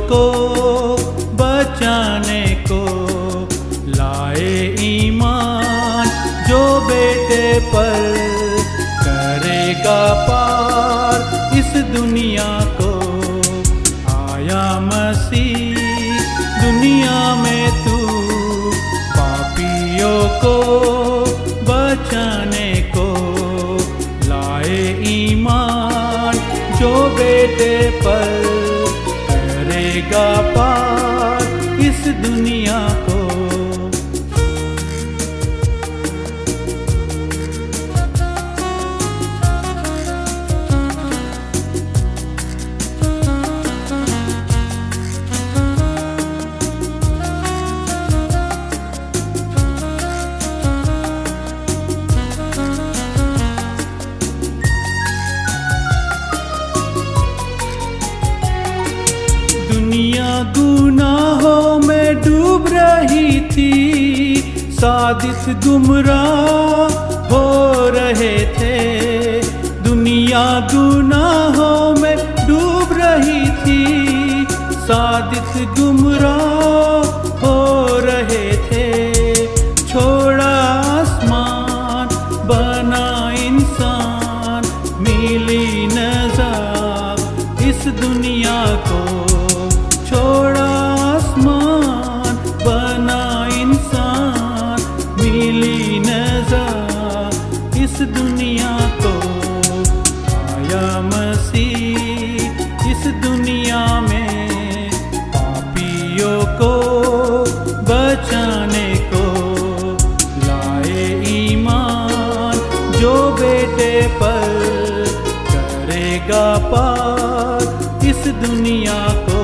को बचाने को लाए ईमान, जो बेटे पर करेगा पार इस दुनिया को। आया मसीह दुनिया में तू पापियों को बचाने को लाए ईमान, जो बेटे पर करेगा पार इस दुनिया को। दुनिया गुनाहों में डूब रही थी, सादिक गुमराह हो रहे थे। दुनिया गुनाहों में डूब रही थी, सादिक गुमराह हो रहे थे। छोड़ा आसमान बना इंसान, मिली नज़ार इस दुनिया को। छोड़ा आसमान बना इंसान, मिली नज़ार इस दुनिया को। आया मसीह इस दुनिया में पापियों को बचाने को लाए ईमान, जो बेटे पर करेगा पार इस दुनिया को।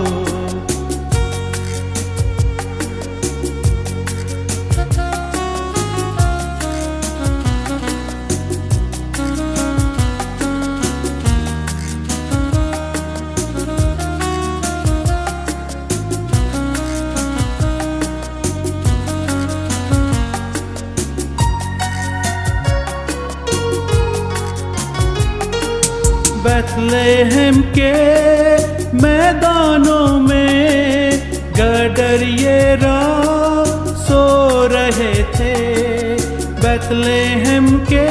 बैतलहम के मैदानों में गडरिये राह सो रहे थे। बैतलहम के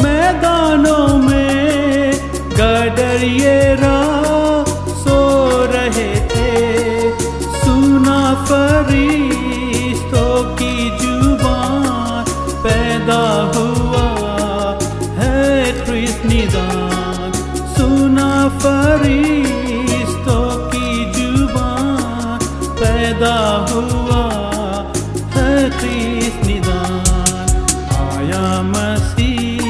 मैदानों में गडरिये राह सो रहे थे। सुना फरिश्तों की जुबान, पैदा हुआ है ख्रिस्त निदान। सुना फरिश्तों की जुबान, पैदा हुआ है ख्रिस्त निदान। आया मसीह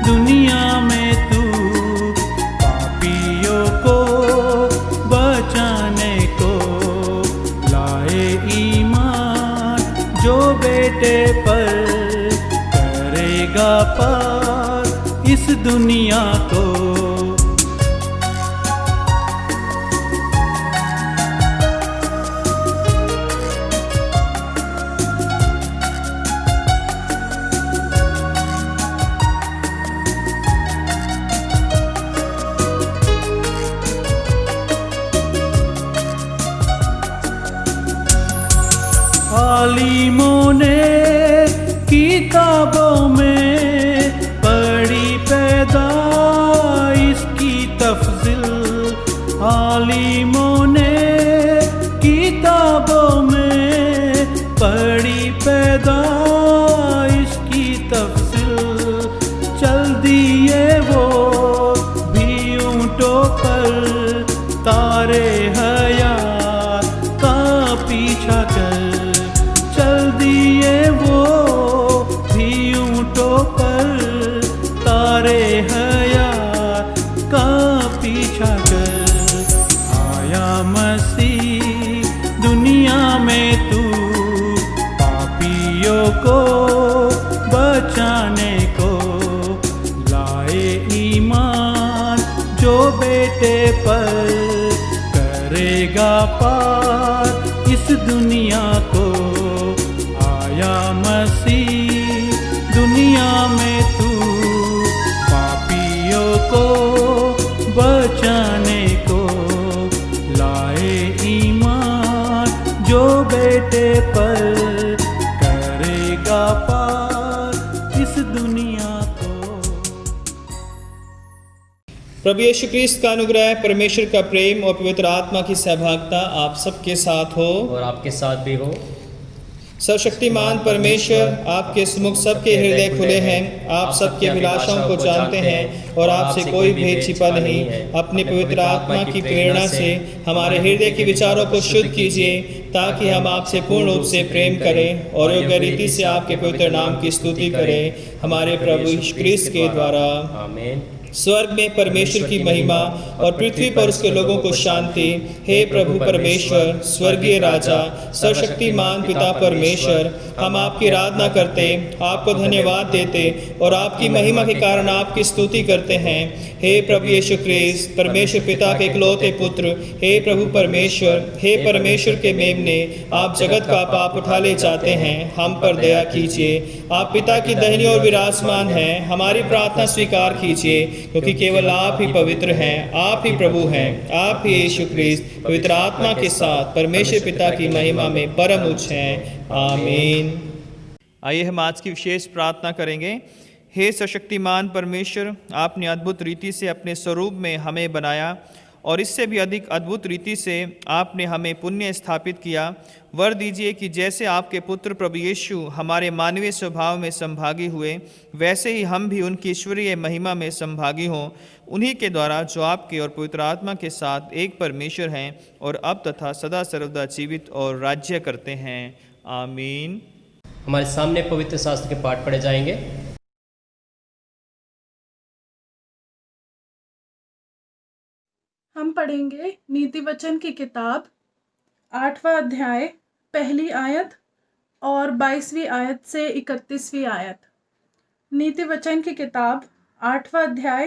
दुनिया में तू पापियों को बचाने को लाए ईमान, जो बेटे पर करेगा पार इस दुनिया को। आलिमों ने किताबों में पढ़ी पैदाइश की तफसील। आलिमों ने किताबों में पढ़ी पैदाइश की तफसील। चल दिए वो भी ऊँटों पर, तारे हयात का पीछा कर। चल दिए वो भी ऊँटों पर, तारे हयात का पीछा कर। आया मसीह दुनिया में तू पापियों को बचाने को लाए ईमान, जो बेटे पर करेगा पार इस दुनिया को। आया मसीह दुनिया में तू पापियों को बचाने को लाए प्रभु यीशु क्रिस्त का अनुग्रह, परमेश्वर का प्रेम और पवित्र आत्मा की सहभागिता आप सबके साथ हो और आपके साथ भी हो। सर्वशक्तिमान परमेश्वर, आपके सम्मुख सबके हृदय खुले हैं, आप सबकी अभिलाषाओं को जानते हैं और आपसे कोई भेद छिपा नहीं। अपनी पवित्र आत्मा की प्रेरणा से हमारे हृदय के विचारों को शुद्ध कीजिए, ताकि हम आपसे पूर्ण रूप से प्रेम करें और योग्य रीति से आपके पवित्र नाम की स्तुति करें, हमारे प्रभु यीशु क्रिस्त के द्वारा। आमीन। स्वर्ग में परमेश्वर की महिमा और पृथ्वी पर उसके लोगों को शांति। हे प्रभु परमेश्वर, स्वर्गीय राजा, सर्वशक्तिमान पिता परमेश्वर, हम आपकी आराधना करते, आपको धन्यवाद देते और आपकी महिमा के कारण आपकी स्तुति करते हैं। हे प्रभु यीशु क्रिस्त, परमेश्वर पिता के इकलौते पुत्र, हे प्रभु परमेश्वर, हे परमेश्वर के मेमने, आप जगत का पाप उठा ले जाते हैं, हम पर दया कीजिए। आप पिता की दाहिनी ओर विराजमान हैं, हमारी प्रार्थना स्वीकार कीजिए, क्योंकि केवल आप ही पवित्र हैं, आप ही प्रभु हैं, आप ही यीशु क्रिस्त पवित्र आत्मा के साथ परमेश्वर पिता की महिमा में परम उच्च हैं। आमीन। आइए हम आज की विशेष प्रार्थना करेंगे। हे सशक्तिमान परमेश्वर, आपने अद्भुत रीति से अपने स्वरूप में हमें बनाया और इससे भी अधिक अद्भुत रीति से आपने हमें पुण्य स्थापित किया। वर दीजिए कि जैसे आपके पुत्र प्रभु यीशु हमारे मानवीय स्वभाव में संभागी हुए, वैसे ही हम भी उनकी ईश्वरीय महिमा में संभागी हों, उन्हीं के द्वारा जो आपके और पवित्र आत्मा के साथ एक परमेश्वर हैं और अब तथा सदा सर्वदा जीवित और राज्य करते हैं। आमीन। हमारे सामने पवित्र शास्त्र के पाठ पढ़े जाएंगे। हम पढ़ेंगे नीति वचन की किताब 8वां अध्याय पहली आयत और 22वीं आयत से 31वीं आयत। नीति वचन की किताब 8वां अध्याय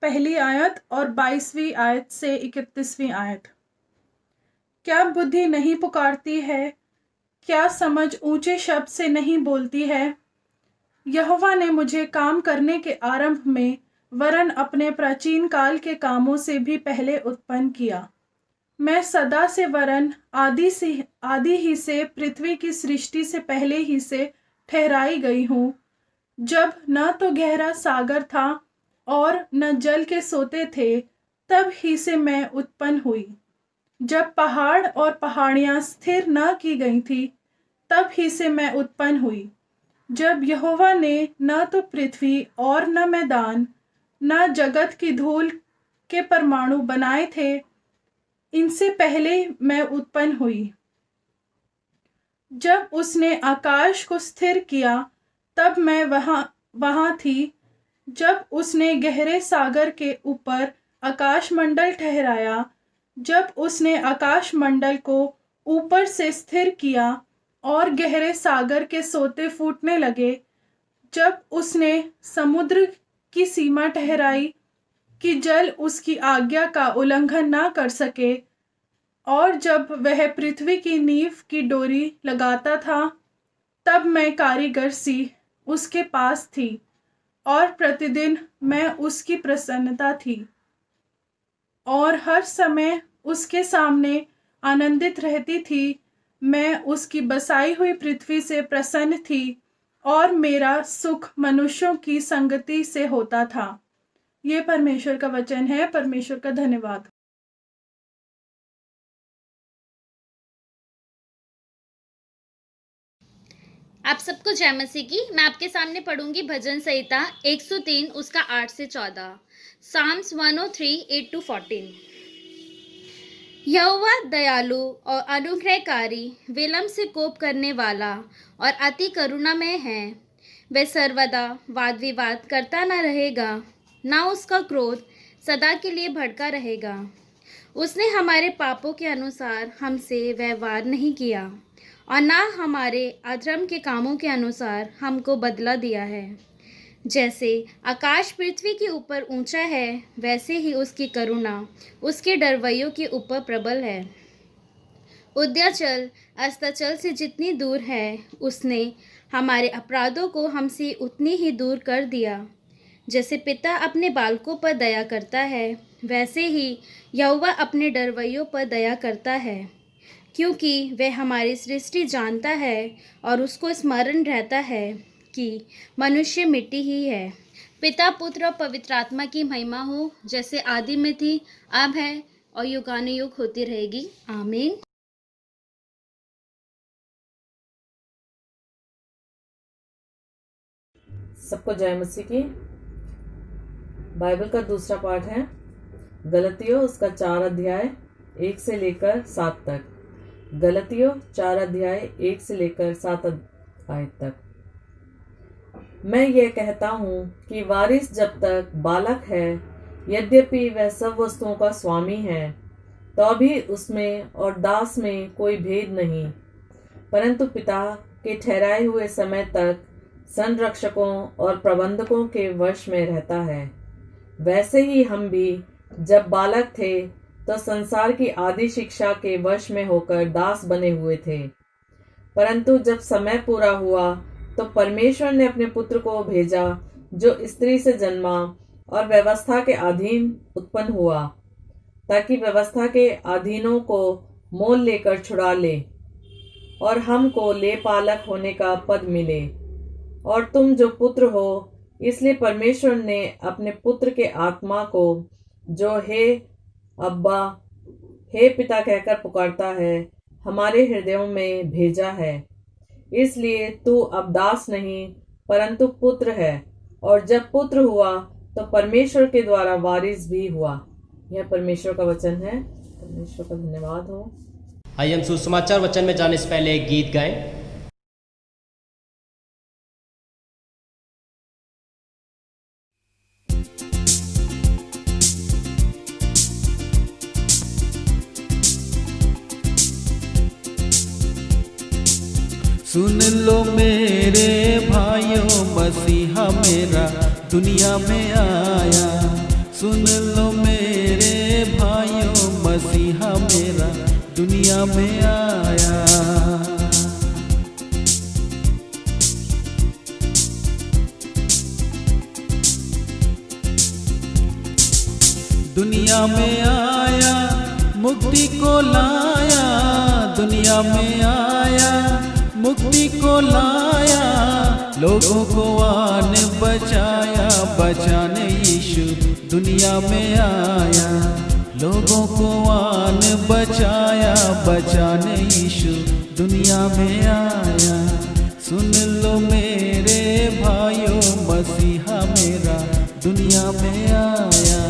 पहली आयत और 22वीं आयत से 31वीं आयत। क्या बुद्धि नहीं पुकारती है? क्या समझ ऊंचे शब्द से नहीं बोलती है? यहोवा ने मुझे काम करने के आरंभ में वरन अपने प्राचीन काल के कामों से भी पहले उत्पन्न किया। मैं सदा से वरन आदि ही से पृथ्वी की सृष्टि से पहले ही से ठहराई गई हूँ, जब न तो गहरा सागर था और न जल के सोते थे, तब ही से मैं उत्पन्न हुई। जब पहाड़ और पहाड़ियाँ स्थिर न की गई थी, तब ही से मैं उत्पन्न हुई। जब यहोवा ने न तो पृथ्वी और न मैदान न जगत की धूल के परमाणु बनाए थे, इनसे पहले मैं उत्पन्न हुई। जब उसने आकाश को स्थिर किया, तब मैं वहां थी। जब उसने गहरे सागर के ऊपर आकाशमंडल ठहराया, जब उसने आकाशमंडल को ऊपर से स्थिर किया और गहरे सागर के सोते फूटने लगे, जब उसने समुद्र की सीमा ठहराई कि जल उसकी आज्ञा का उल्लंघन ना कर सके, और जब वह पृथ्वी की नींव की डोरी लगाता था, तब मैं कारीगर सी उसके पास थी और प्रतिदिन मैं उसकी प्रसन्नता थी और हर समय उसके सामने आनंदित रहती थी। मैं उसकी बसाई हुई पृथ्वी से प्रसन्न थी और मेरा सुख मनुष्यों की संगति से होता था। ये परमेश्वर का वचन है। परमेश्वर का धन्यवाद। आप सबको जय मसीह की। मैं आपके सामने पढ़ूंगी भजन संहिता 103 उसका 8 से 14। साम्स 103 8-14। यहोवा दयालु और अनुग्रहकारी, विलम्ब से कोप करने वाला और अति करुणामय है। वह सर्वदा वाद विवाद करता न रहेगा, ना उसका क्रोध सदा के लिए भड़का रहेगा। उसने हमारे पापों के अनुसार हमसे व्यवहार नहीं किया और ना हमारे अधर्म के कामों के अनुसार हमको बदला दिया है। जैसे आकाश पृथ्वी के ऊपर ऊंचा है, वैसे ही उसकी करुणा उसके डरवैयों के ऊपर प्रबल है। उदयाचल अस्ताचल से जितनी दूर है, उसने हमारे अपराधों को हमसे उतनी ही दूर कर दिया। जैसे पिता अपने बालकों पर दया करता है, वैसे ही यहोवा अपने डरवैयों पर दया करता है, क्योंकि वह हमारी सृष्टि जानता है और उसको स्मरण रहता है कि मनुष्य मिट्टी ही है। पिता पुत्र और पवित्र आत्मा की महिमा हो, जैसे आदि में थी, अब है और युगानुयुग होती रहेगी। आमीन। सबको जय मसीह की। बाइबल का दूसरा पाठ है गलतियों उसका 4 अध्याय 1 से लेकर 7 तक। गलतियों 4 अध्याय 1 से लेकर 7 आयत तक। मैं ये कहता हूँ कि वारिस जब तक बालक है, यद्यपि वह सब वस्तुओं का स्वामी है, तो भी उसमें और दास में कोई भेद नहीं, परंतु पिता के ठहराए हुए समय तक संरक्षकों और प्रबंधकों के वश में रहता है। वैसे ही हम भी जब बालक थे तो संसार की आदि शिक्षा के वश में होकर दास बने हुए थे, परंतु जब समय पूरा हुआ तो परमेश्वर ने अपने पुत्र को भेजा, जो स्त्री से जन्मा और व्यवस्था के अधीन उत्पन्न हुआ, ताकि व्यवस्था के अधीनों को मोल लेकर छुड़ा ले और हमको ले पालक होने का पद मिले। और तुम जो पुत्र हो, इसलिए परमेश्वर ने अपने पुत्र के आत्मा को, जो हे अब्बा, हे पिता कहकर पुकारता है, हमारे हृदयों में भेजा है। इसलिए तू अब दास नहीं परंतु पुत्र है, और जब पुत्र हुआ तो परमेश्वर के द्वारा वारिस भी हुआ। यह परमेश्वर का वचन है। परमेश्वर का धन्यवाद हो। आइए हम सुसमाचार वचन में जाने से पहले एक गीत गाएं। सुन लो मेरे भाइयों, मसीहा मेरा दुनिया में आया। सुन लो मेरे भाइयों, मसीहा मेरा दुनिया में आया। दुनिया में आया, मुक्ति को लाया। दुनिया में आया, मुक्ति को लाया। लोगों को आने बचाया, बचाने यीशु दुनिया में आया। लोगों को आने बचाया, बचाने यीशु दुनिया में आया। सुन लो मेरे भाइयों, मसीहा मेरा दुनिया में आया।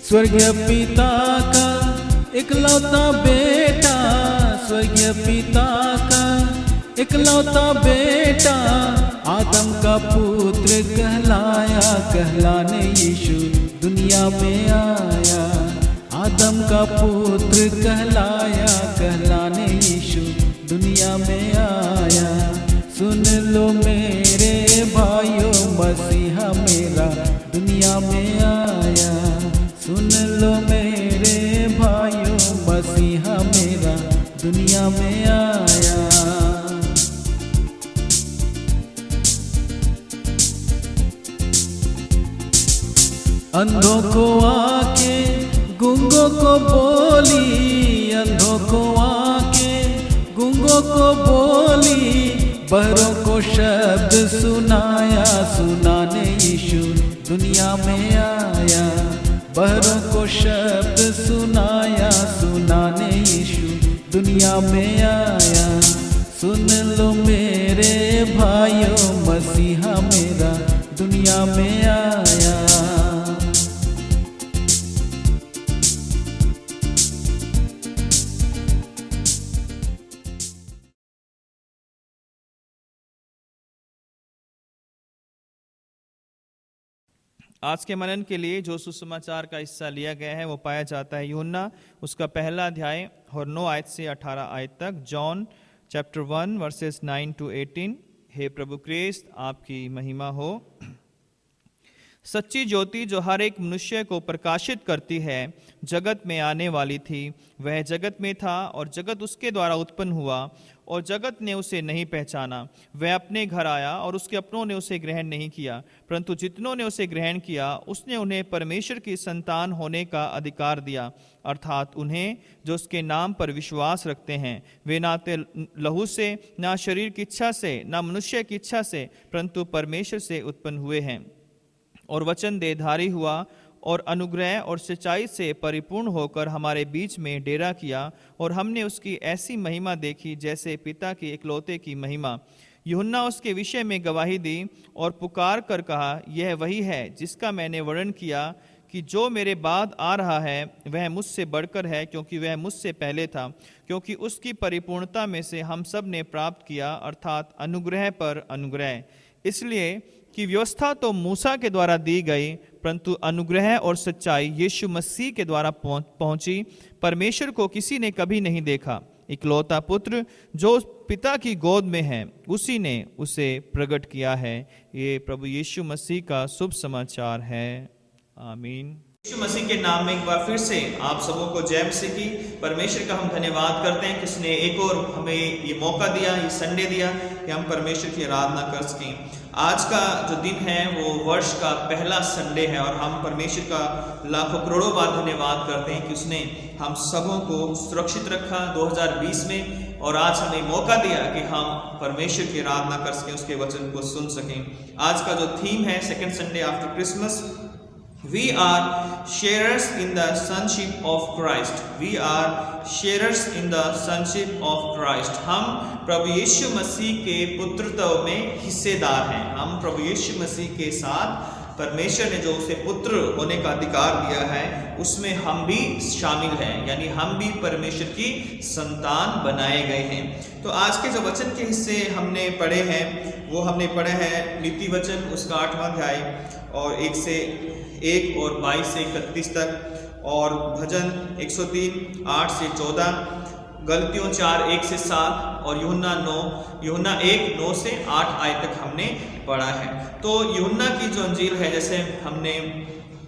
स्वर्गीय पिता का इकलौता बेटा, स्वर्गीय पिता का इकलौता बेटा, आदम का पुत्र कहलाया, कहलाने यीशु दुनिया में आया। आदम का पुत्र कहलाया, कहलाने यीशु दुनिया में आया। सुन लो मेरे भाइयों, मसीहा मेरा दुनिया में आया। सुन लो मेरे भाइयों, मसीहा मेरा दुनिया में आया। अंधों को आके गूंगों को बोली, अंधों को आके गूंगों को बोली। बहरों को शब्द सुनाया, सुनाने यीशु दुनिया में आया। बहरों को शब्द सुनाया, सुनाने यीशु दुनिया में आया। सुन लो मेरे भाइयों, मसीहा मेरा दुनिया में आया। आज के मनन के लिए जो सुसमाचार का हिस्सा लिया गया है वो पाया जाता है यूहन्ना उसका पहला अध्याय और 9 आयत से 18 आयत तक। John chapter 1 versus 9 to 18। हे प्रभु क्रिस्त, आपकी महिमा हो। सच्ची ज्योति जो हर एक मनुष्य को प्रकाशित करती है जगत में आने वाली थी। वह जगत में था और जगत उसके द्वारा उत्पन्न हुआ और जगत ने उसे नहीं पहचाना। वह अपने घर आया और उसके अपनों ने उसे ग्रहण नहीं किया, परंतु जितनों ने उसे ग्रहण किया उसने उन्हें परमेश्वर की संतान होने का अधिकार दिया, अर्थात उन्हें जो उसके नाम पर विश्वास रखते हैं। वे ना तो लहू से, ना शरीर की इच्छा से, ना मनुष्य की इच्छा से, परंतु परमेश्वर से उत्पन्न हुए हैं। और वचन देहधारी हुआ और अनुग्रह और सच्चाई से परिपूर्ण होकर हमारे बीच में डेरा किया, और हमने उसकी ऐसी महिमा देखी जैसे पिता की इकलौते की महिमा। यूहन्ना उसके विषय में गवाही दी और पुकार कर कहा, यह वही है जिसका मैंने वर्णन किया कि जो मेरे बाद आ रहा है वह मुझसे बढ़कर है, क्योंकि वह मुझसे पहले था। क्योंकि उसकी परिपूर्णता में से हम सब ने प्राप्त किया, अर्थात अनुग्रह पर अनुग्रह। इसलिए कि व्यवस्था तो मूसा के द्वारा दी गई, परंतु अनुग्रह और सच्चाई यीशु मसीह के द्वारा पहुंची। परमेश्वर को किसी ने कभी नहीं देखा। इकलौता पुत्र जो पिता की गोद में है, उसी ने उसे प्रकट किया है। ये प्रभु यीशु मसीह का शुभ समाचार है। आमीन। यीशु मसीह के नाम में एक बार फिर से आप सबों को जय मसीह की। परमेश्वर का हम धन्यवाद करते हैं कि उसने एक और हमें ये मौका दिया, ये संडे दिया कि हम परमेश्वर की आराधना कर सकें। आज का जो दिन है वो वर्ष का पहला संडे है और हम परमेश्वर का लाखों करोड़ों बार धन्यवाद करते हैं कि उसने हम सबों को सुरक्षित रखा 2020 में, और आज हमें मौका दिया कि हम परमेश्वर की आराधना कर सकें, उसके वचन को सुन सकें। आज का जो थीम है second Sunday after Christmas, We are sharers in the sonship of Christ. We are sharers in the sonship of Christ. हम प्रभु यीशु मसीह के पुत्रत्व में हिस्सेदार हैं। हम प्रभु यीशु मसीह के साथ परमेश्वर ने जो उसे पुत्र होने का अधिकार दिया है उसमें हम भी शामिल हैं, यानी हम भी परमेश्वर की संतान बनाए गए हैं। तो आज के जो वचन के हिस्से हमने पढ़े हैं वो हमने पढ़े हैं नीति वचन उसका 8वां अध्याय और 1 से 1 और 22 से 31 तक, और भजन 103 8 से 14, गलतियों 4 1 से 7 और यूहन्ना 1 9 से 8 आयत तक हमने पढ़ा है। तो यूहन्ना की जो अंजील है, जैसे हमने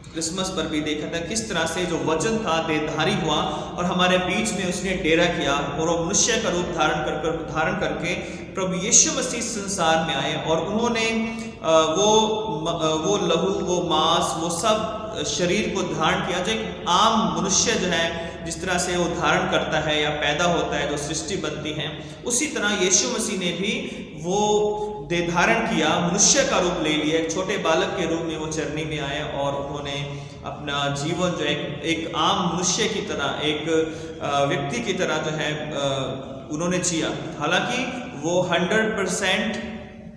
क्रिसमस पर भी देखा था किस तरह से जो वचन था देहधारी हुआ और हमारे बीच में उसने डेरा किया, और वो मनुष्य का रूप धारण करके प्रभु यीशु मसीह संसार में आए, और उन्होंने वो लहू, वो मांस, वो सब शरीर को धारण किया जो एक आम मनुष्य जो है जिस तरह से वो धारण करता है या पैदा होता है, जो सृष्टि बनती है, उसी तरह यीशु मसीह ने भी वो देह धारण किया, मनुष्य का रूप ले लिया, एक छोटे बालक के रूप में वो चरनी में आए और उन्होंने अपना जीवन जो एक आम मनुष्य की तरह, एक व्यक्ति की तरह जो है उन्होंने जिया। हालांकि वो 100%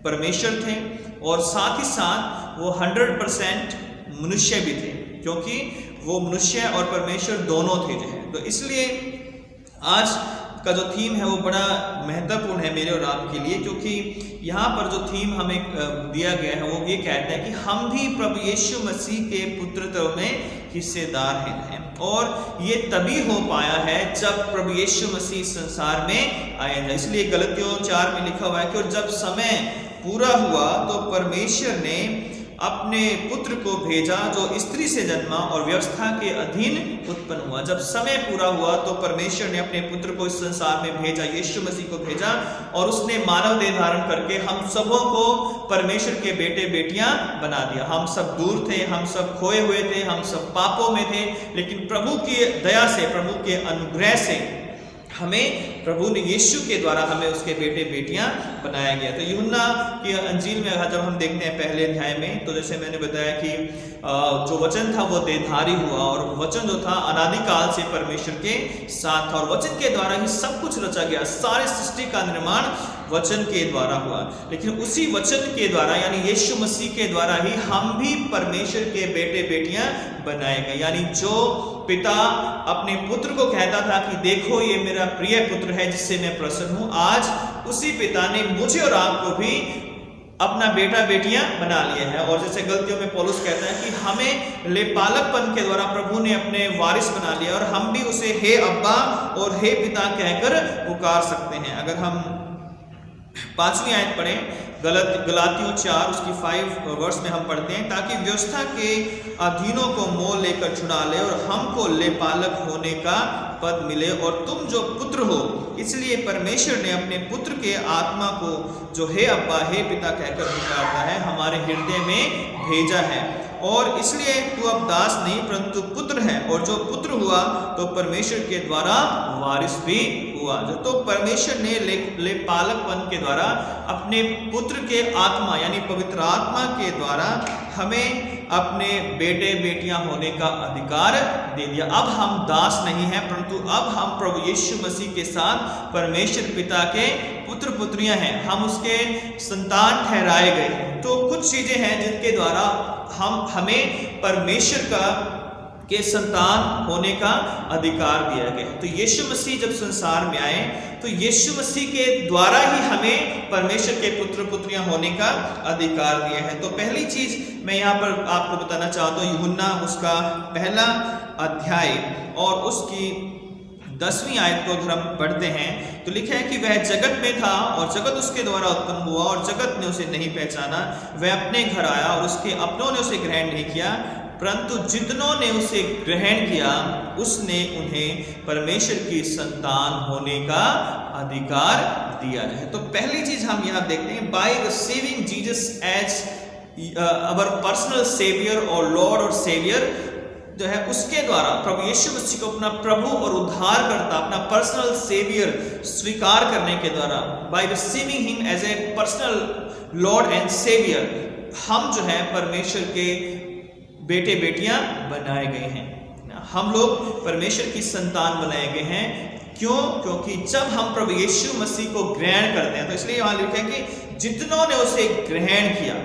परमेश्वर थे और साथ ही साथ वो 100% मनुष्य भी थे, क्योंकि वो मनुष्य और परमेश्वर दोनों थे जो है। तो इसलिए आज का जो थीम है वो बड़ा महत्वपूर्ण है मेरे और आपके लिए, क्योंकि यहाँ पर जो थीम हमें दिया गया है वो ये कहता है कि हम भी प्रभु यीशु मसीह के पुत्रत्व में हिस्सेदार हैं, और ये तभी हो पाया है जब प्रभु यीशु मसीह संसार में आए हैं। इसलिए गलतियों 4 में लिखा हुआ है कि और जब समय पूरा हुआ तो परमेश्वर ने अपने पुत्र को भेजा जो स्त्री से जन्मा और व्यवस्था के अधीन उत्पन्न हुआ। जब समय पूरा हुआ तो परमेश्वर ने अपने पुत्र को इस संसार में भेजा, यीशु मसीह को भेजा, और उसने मानव देह धारण करके हम सबों को परमेश्वर के बेटे बेटियां बना दिया। हम सब दूर थे, हम सब खोए हुए थे, हम सब पापों में थे, लेकिन प्रभु की दया से, प्रभु के अनुग्रह से हमें प्रभु ने यीशु के द्वारा हमें उसके बेटे बेटियां बनाया गया। तो यूहन्ना की अंजील में जब हम देखते हैं पहले अध्याय में, तो जैसे मैंने बताया कि जो वचन था वो देहधारी हुआ, और वचन जो था अनादिकाल से परमेश्वर के साथ था, और वचन के द्वारा ही सब कुछ रचा गया। सारे सृष्टि का निर्माण वचन के द्वारा हुआ, लेकिन उसी वचन के द्वारा यानी यीशु मसीह के द्वारा ही हम भी परमेश्वर के बेटे बेटियां बनाए गए। यानी जो पिता अपने पुत्र को कहता था कि देखो ये मेरा प्रिय पुत्र है जिससे मैं प्रसन्न हूं, आज उसी पिता ने मुझे और आपको भी अपना बेटा बेटियां बना लिया है। और जैसे गलतियों में पौलुस कहता है कि हमें लेपालकपन के द्वारा प्रभु ने अपने वारिस बना लिया, और हम भी उसे हे अब्बा और हे पिता कहकर पुकार सकते हैं। अगर हम 5वीं आयत पढ़ें, गलातियों 4 उसकी 5 वर्स में हम पढ़ते हैं, ताकि व्यवस्था के अधीनों को मोल लेकर छुड़ा ले और हमको लेपालक होने का पद मिले। और तुम जो पुत्र हो, इसलिए परमेश्वर ने अपने पुत्र के आत्मा को, जो हे अब्बा हे पिता कहकर पुकारता है, हमारे हृदय में भेजा है। और इसलिए तू अब दास नहीं परंतु पुत्र है, और जो पुत्र हुआ तो परमेश्वर के द्वारा वारिस भी हुआ। जो तो परमेश्वर ने लेपालकपन के द्वारा अपने पुत्र के आत्मा यानी पवित्र आत्मा के द्वारा हमें अपने बेटे बेटियां होने का अधिकार दे दिया। अब हम दास नहीं हैं, परंतु अब हम प्रभु यीशु मसीह के साथ परमेश्वर पिता के पुत्र पुत्रियां हैं, हम उसके संतान ठहराए गए हैं। तो कुछ चीजें हैं जिनके द्वारा हमें परमेश्वर के संतान होने का अधिकार दिया गया है। तो यीशु मसीह जब संसार में आए तो यीशु मसीह के द्वारा ही हमें परमेश्वर के पुत्र पुत्रियां होने का अधिकार दिया है। तो पहली चीज मैं यहाँ पर आपको बताना चाहता हूँ, यूहन्ना उसका पहला अध्याय और उसकी 10वीं आयत को अगर हम पढ़ते हैं तो लिखा है कि वह जगत में था और जगत उसके द्वारा उत्पन्न हुआ और जगत ने उसे नहीं पहचाना। वह अपने घर आया और उसके अपनों ने उसे ग्रहण नहीं किया, परंतु जितनों ने उसे ग्रहण किया उसने उन्हें परमेश्वर की संतान होने का अधिकार दिया है। तो पहली चीज हम यहाँ देखते हैं, by receiving Jesus as our personal saviour और लॉर्ड और सेवियर, जो है उसके द्वारा प्रभु यीशु मसीह को अपना प्रभु और उद्धारकर्ता, अपना पर्सनल सेवियर स्वीकार करने के द्वारा, by receiving him as a personal lord and saviour, हम जो है परमेश्वर के बेटे बेटियां बनाए गए हैं। हम लोग परमेश्वर की संतान बनाए गए हैं। क्यों? क्योंकि जब हम प्रभु यीशु मसीह को ग्रहण करते हैं, तो इसलिए वहां लिखा है कि जितनों ने उसे ग्रहण किया,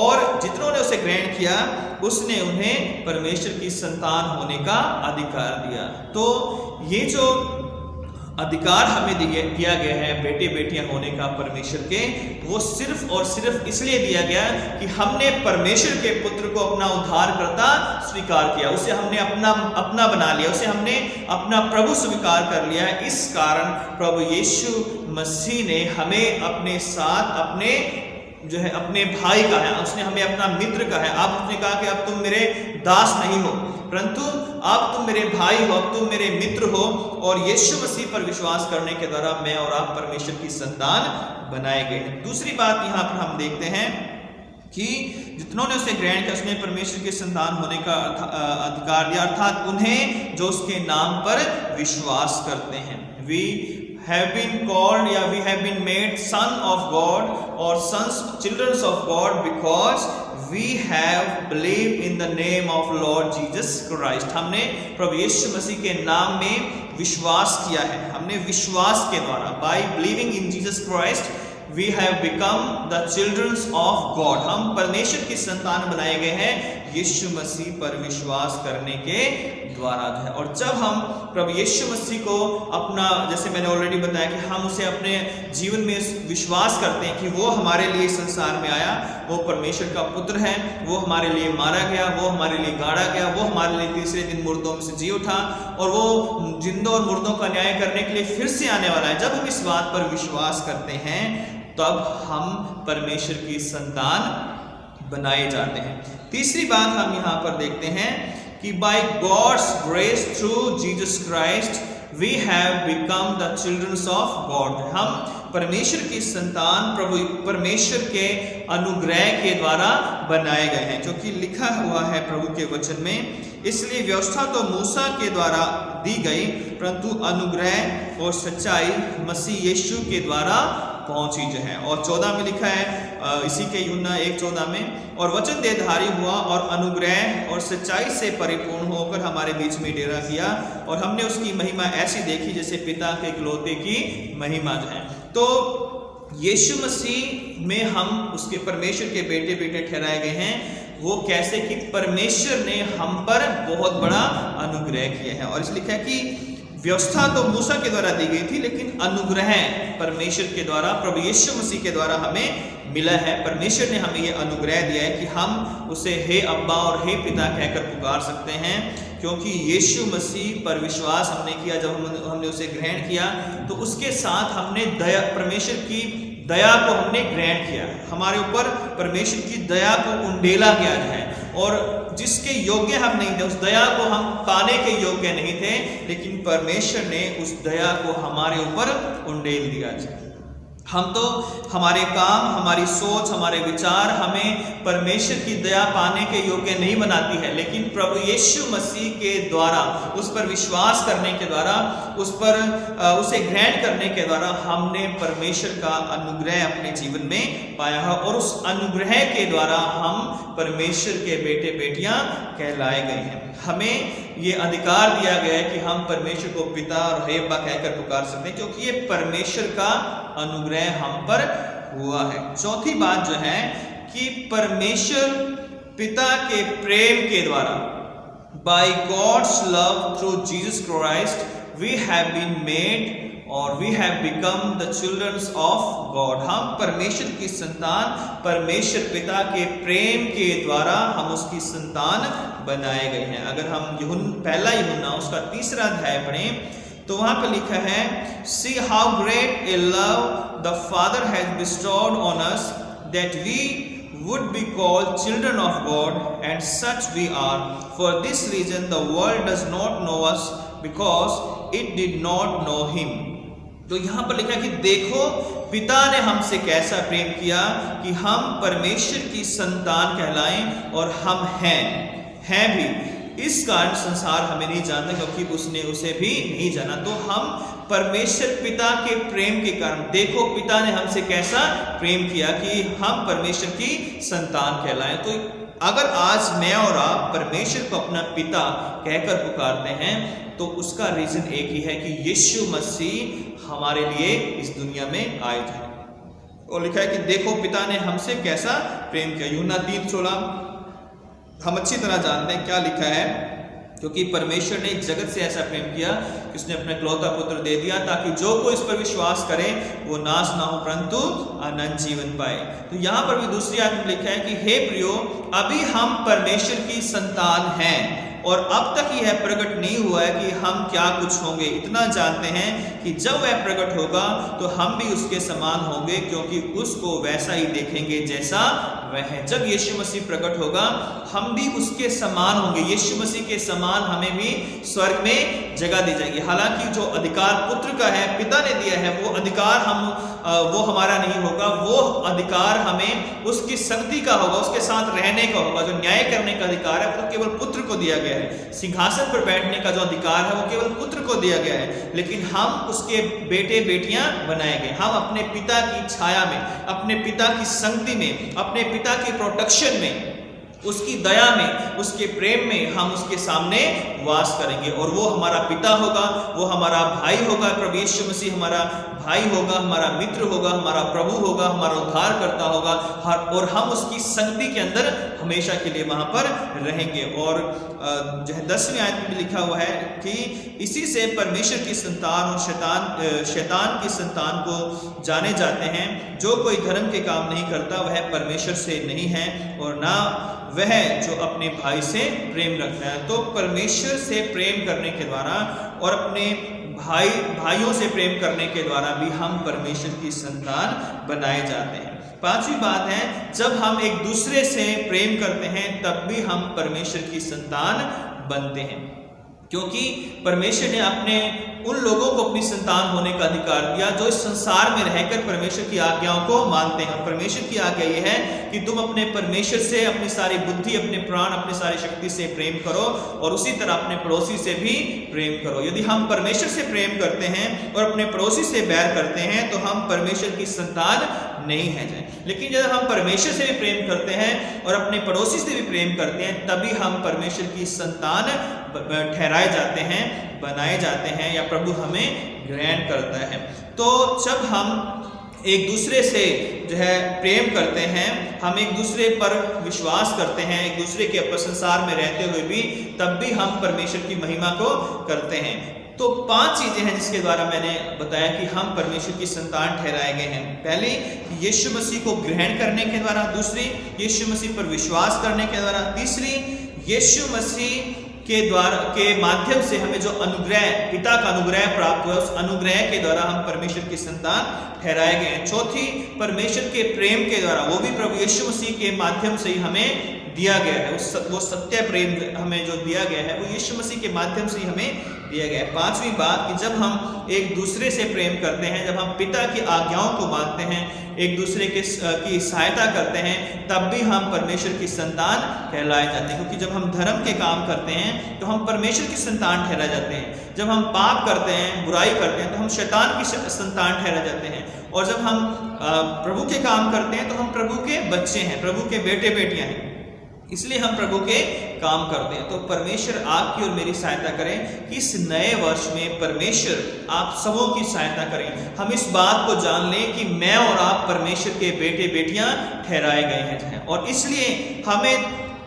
और जितनों ने उसे ग्रहण किया उसने उन्हें परमेश्वर की संतान होने का अधिकार दिया। तो ये जो अधिकार हमें दिया गया है बेटे बेटियां होने का परमेश्वर के, वो सिर्फ और सिर्फ इसलिए दिया गया कि हमने परमेश्वर के पुत्र को अपना उद्धारकर्ता स्वीकार किया, उसे हमने अपना बना लिया, उसे हमने अपना प्रभु स्वीकार कर लिया। इस कारण प्रभु यीशु मसीह ने हमें अपने साथ अपने जो है अपने भाई का है, उसने हमें अपना मित्र का है। अब उसने कहा कि अब तुम मेरे दास नहीं हो, परंतु अब तुम मेरे भाई हो, अब तुम मेरे मित्र हो। और यीशु मसीह पर विश्वास करने के द्वारा मैं और आप परमेश्वर की संतान बनाए गए हैं। दूसरी बात यहाँ पर हम देखते हैं कि जितनों ने उसे ग्रहण किया उसने परमेश्वर की संतान होने का अधिकार दिया, अर्थात उन्हें जो उसके नाम पर विश्वास करते हैं। वी have been called, या we have been made son of God or children of God because we have believed in the name of Lord Jesus Christ। हमने प्रभु यीशु मसीह के नाम में विश्वास किया है। हमने विश्वास के द्वारा by believing in Jesus Christ we have become the children of God। हम परमेश्वर की संतान बनाए गए हैं यीशु मसीह पर विश्वास करने के द्वारा जो है। और जब हम प्रभु यीशु मसीह को अपना, जैसे मैंने ऑलरेडी बताया कि हम उसे अपने जीवन में विश्वास करते हैं कि वो हमारे लिए संसार में आया, वो परमेश्वर का पुत्र है, वो हमारे लिए मारा गया, वो हमारे लिए गाड़ा गया, वो हमारे लिए तीसरे दिन मुर्दों में से जी उठा और वो जिंदों और मुर्दों का न्याय करने के लिए फिर से आने वाला है। जब हम इस बात पर विश्वास करते हैं तब हम परमेश्वर की संतान बनाए जाते हैं। तीसरी बात हम यहाँ पर देखते हैं कि by God's grace through Jesus Christ we have become the childrens of God. हम परमेश्वर की संतान प्रभु परमेश्वर के अनुग्रह के द्वारा बनाए गए हैं, जो कि लिखा हुआ है प्रभु के वचन में। इसलिए व्यवस्था तो मूसा के द्वारा दी गई, परंतु अनुग्रह और सच्चाई मसीह यीशु के द्वारा पहुंची जो है। और 14 में लिखा है इसी के यूहन्ना 1:14 में, और वचन देहधारी हुआ और अनुग्रह और सच्चाई से परिपूर्ण होकर हमारे बीच में डेरा किया, और हमने उसकी महिमा ऐसी देखी जैसे पिता के इकलौते की महिमा जो है। तो यीशु मसीह में हम उसके परमेश्वर के बेटे बेटे ठहराए गए हैं। वो कैसे? कि परमेश्वर ने हम पर बहुत बड़ा अनुग्रह किया है। और इस लिखा है कि व्यवस्था तो मूसा के द्वारा दी गई थी, लेकिन अनुग्रह परमेश्वर के द्वारा प्रभु यीशु मसीह के द्वारा हमें मिला है। परमेश्वर ने हमें ये अनुग्रह दिया है कि हम उसे हे अब्बा और हे पिता कहकर पुकार सकते हैं, क्योंकि यीशु मसीह पर विश्वास हमने किया, जब हमने उसे ग्रहण किया तो उसके साथ हमने दया, परमेश्वर की दया को हमने ग्रहण किया। हमारे ऊपर परमेश्वर की दया को उंडेला गया है, और जिसके योग्य हम नहीं थे, उस दया को हम पाने के योग्य नहीं थे, लेकिन परमेश्वर ने उस दया को हमारे ऊपर उंडेल दिया है। हम तो हमारे काम, हमारी सोच, हमारे विचार हमें परमेश्वर की दया पाने के योग्य नहीं बनाती है, लेकिन प्रभु यीशु मसीह के द्वारा, उस पर विश्वास करने के द्वारा, उसे ग्रहण करने के द्वारा हमने परमेश्वर का अनुग्रह अपने जीवन में पाया है, और उस अनुग्रह के द्वारा हम परमेश्वर के बेटे बेटियां कहलाए गए हैं। हमें ये अधिकार दिया गया है कि हम परमेश्वर को पिता और हे अब्बा कहकर पुकार सकते हैं, क्योंकि ये परमेश्वर का अनुग्रह हम पर हुआ है। चौथी बात जो है कि परमेश्वर पिता के प्रेम के द्वारा, by God's love through Jesus Christ we have been made और we have become the childrens of God. हम परमेश्वर की संतान, परमेश्वर पिता के प्रेम के द्वारा हम उसकी संतान बनाए गए हैं। अगर हम पहला यूहन्ना उसका 3 अध्याय पढ़ें तो वहां पर लिखा है, see how great a love the father has bestowed on us that we would be called children of God, and such we are. For this reason the world does not know us because it did not know him. तो यहाँ पर लिखा कि देखो पिता ने हमसे कैसा प्रेम किया कि हम परमेश्वर की संतान कहलाएं, और हम हैं भी। इस कारण संसार हमें नहीं जानता, क्योंकि उसने उसे भी नहीं जाना। तो हम परमेश्वर पिता के प्रेम के कारण, देखो पिता ने हमसे कैसा प्रेम किया कि हम परमेश्वर की संतान कहलाएं। तो अगर आज मैं और आप परमेश्वर को अपना पिता कहकर पुकारते हैं, तो उसका रीजन एक ही है कि यीशु मसीह हमारे लिए इस दुनिया में आए थे। और लिखा है कि देखो पिता ने हमसे कैसा प्रेम किया। यूहन्ना 3:16 हम अच्छी तरह जानते हैं क्या लिखा है, क्योंकि परमेश्वर ने जगत से ऐसा प्रेम किया कि उसने अपना इकलौता पुत्र दे दिया, ताकि जो कोई इस पर विश्वास करे वो नाश ना हो परंतु अनंत जीवन पाए। तो यहाँ पर भी दूसरी आयत में लिखा है कि हे प्रियो, अभी हम परमेश्वर की संतान हैं, और अब तक यह प्रकट नहीं हुआ है कि हम क्या कुछ होंगे। इतना जानते हैं कि जब वह प्रकट होगा तो हम भी उसके समान होंगे, क्योंकि उसको वैसा ही देखेंगे जैसा वह है। जब यीशु मसीह प्रकट होगा हम भी उसके समान होंगे, यीशु मसीह के समान हमें भी स्वर्ग में जगह दी जाएगी। हालांकि जो अधिकार पुत्र का है, पिता ने दिया है, वो अधिकार वो हमारा नहीं होगा। वो अधिकार हमें उसकी संगति का होगा, उसके साथ रहने का होगा। जो न्याय करने का अधिकार है वो केवल पुत्र को दिया गया है। सिंहासन पर बैठने का जो अधिकार है वो केवल पुत्र को दिया गया है, लेकिन हम उसके बेटे बेटियां बनाए गए। हम अपने पिता की छाया में, अपने पिता की संगति में, अपने पिता की प्रोटेक्शन में, उसकी दया में, उसके प्रेम में हम उसके सामने वास करेंगे, और वो हमारा पिता होगा, वो हमारा भाई होगा। प्रभु यीशु मसीह हमारा भाई होगा, हमारा मित्र होगा, हमारा प्रभु होगा, हमारा उद्धारकर्ता होगा, और हम उसकी संगति के अंदर हमेशा के लिए वहां पर रहेंगे। और जो है 10वीं आयत में लिखा हुआ है कि इसी से परमेश्वर की संतान और शैतान की संतान को जाने जाते हैं। जो कोई धर्म के काम नहीं करता वह परमेश्वर से नहीं है, और ना वह जो अपने भाई से प्रेम रखता है। तो परमेश्वर से प्रेम करने के द्वारा और अपने भाइयों से प्रेम करने के द्वारा भी हम परमेश्वर की संतान बनाए जाते हैं। 5वीं बात है, जब हम एक दूसरे से प्रेम करते हैं तब भी हम परमेश्वर की संतान बनते हैं, क्योंकि परमेश्वर ने अपने उन लोगों को अपनी संतान होने का अधिकार दिया जो इस संसार में रहकर परमेश्वर की आज्ञाओं को मानते हैं। परमेश्वर की आज्ञा यह है कि तुम अपने परमेश्वर से अपनी सारी बुद्धि, अपने प्राण, अपनी सारी शक्ति से प्रेम करो, और उसी तरह अपने पड़ोसी से भी प्रेम करो। यदि हम परमेश्वर से प्रेम करते हैं और अपने पड़ोसी से बैर करते हैं तो हम परमेश्वर की संतान नहीं है। लेकिन जब हम परमेश्वर से भी प्रेम करते हैं और अपने पड़ोसी से भी प्रेम करते हैं, तभी हम परमेश्वर की संतान ठहराए जाते हैं, बनाए जाते हैं, या प्रभु हमें ग्रहण करता है। तो जब हम एक दूसरे से जो है प्रेम करते हैं, हम एक दूसरे पर विश्वास करते हैं, एक दूसरे के संसार में रहते हुए भी, तब भी हम परमेश्वर की महिमा को करते हैं। तो 5 चीजें हैं जिसके द्वारा मैंने बताया कि हम परमेश्वर की संतान ठहराए गए हैं। पहली, यीशु मसीह को ग्रहण करने के द्वारा। दूसरी, यीशु मसीह पर विश्वास करने के द्वारा। तीसरी, यीशु मसीह के माध्यम से हमें जो अनुग्रह, पिता का अनुग्रह प्राप्त हुआ, उस अनुग्रह के द्वारा हम परमेश्वर की संतान ठहराए गए हैं। चौथी, परमेश्वर के प्रेम के द्वारा, वो भी प्रभु यीशु मसीह के माध्यम से ही हमें दिया गया है। वो सत्य प्रेम हमें जो दिया गया है वो यीशु मसीह के माध्यम से ही हमें दिया गया है। पांचवी बात कि जब हम एक दूसरे से प्रेम करते हैं, जब हम पिता की आज्ञाओं को मानते हैं, एक दूसरे की सहायता करते हैं, तब भी हम परमेश्वर की संतान कहलाए जाते हैं। क्योंकि जब हम धर्म के काम करते हैं तो हम परमेश्वर की संतान ठहराए जाते हैं। जब हम पाप करते हैं, बुराई करते हैं, तो हम शैतान की संतान ठहराए जाते हैं। और जब हम प्रभु के काम करते हैं तो हम प्रभु के बच्चे हैं, प्रभु के बेटे बेटियां हैं, इसलिए हम प्रभु के काम करते हैं। तो परमेश्वर आपकी और मेरी सहायता करें कि इस नए वर्ष में परमेश्वर आप सबों की सहायता करें। हम इस बात को जान लें कि मैं और आप परमेश्वर के बेटे बेटियां ठहराए गए हैं, और इसलिए हमें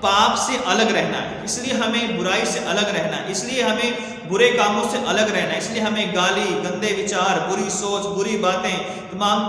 पाप से अलग रहना है, इसलिए हमें बुराई से अलग रहना है, इसलिए हमें बुरे कामों से अलग रहना है, इसलिए हमें गाली, गंदे विचार, बुरी सोच, बुरी बातें, तमाम